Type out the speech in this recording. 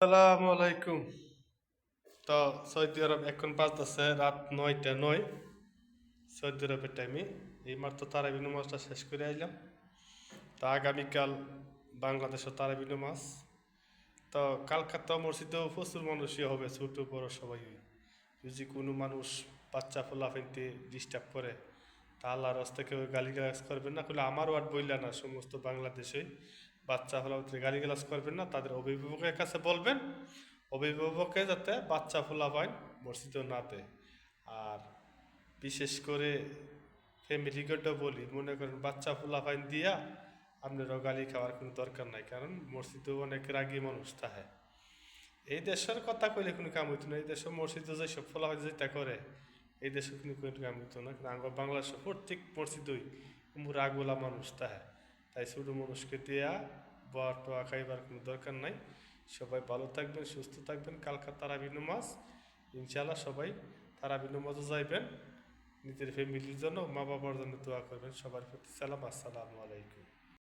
আসসালামু আলাইকুম। তো সৌদি আরব এখন বাজতেছে রাত 9টা 9 সৌদি আরবের টাইমে। এই মাত্র তারাবি নামাজটা শেষ করে আইলাম। তো আগামীকাল বাংলাদেশও তারাবি নামাজ। তো কালকাতা মসজিদেও প্রচুর মানুষই হবে, ছোট বড় সবাই। যদি কোনো মানুষ বাচ্চা ফেলতে ডিস্টার্ব করে তা আল্লাহর রাস্তা কেউ গালিগালাজ করবেন না, করলে আমার ওয়ার্ড বললে না, সমস্ত বাংলাদেশে বাচ্চা ফলাফলতে গালিগালাজ করবেন না, তাদের অভিভাবকের কাছে বলবেন, অভিভাবকে যাতে বাচ্চা ফলাফল মসজিদেও না দেয়। আর বিশেষ করে ফ্যামিলিগতও বলি, মনে করেন বাচ্চা ফলাফল দিয়া আপনারও গালি খাওয়ার কোনো দরকার নাই, কারণ মসজিদেও অনেক রাগী মানুষ থাকে। এই দেশের কথা কইলে কোনো কাম হইতো না, এই দেশের মসজিদে যেসব ফলাফল যেটা করে এই দেশে কোনো কোনো কাম হইতো না। কিন্তু আমার বাংলাদেশের প্রত্যেক মসজিদই রাগওয়ালা মানুষ তাহে, তাই ছোটো মানুষকে দেয়া বয়া টোয়া খাইবার কোনো দরকার নাই। সবাই ভালো থাকবেন, সুস্থ থাকবেন। কালকা তারাবি নামাজ, ইনশাল্লাহ সবাই তারাবি নামাজও যাইবেন। নিজের ফ্যামিলির জন্য, মা বাবার জন্য দোয়া করবেন। সবার প্রতি সালাম, আসসালামু আলাইকুম।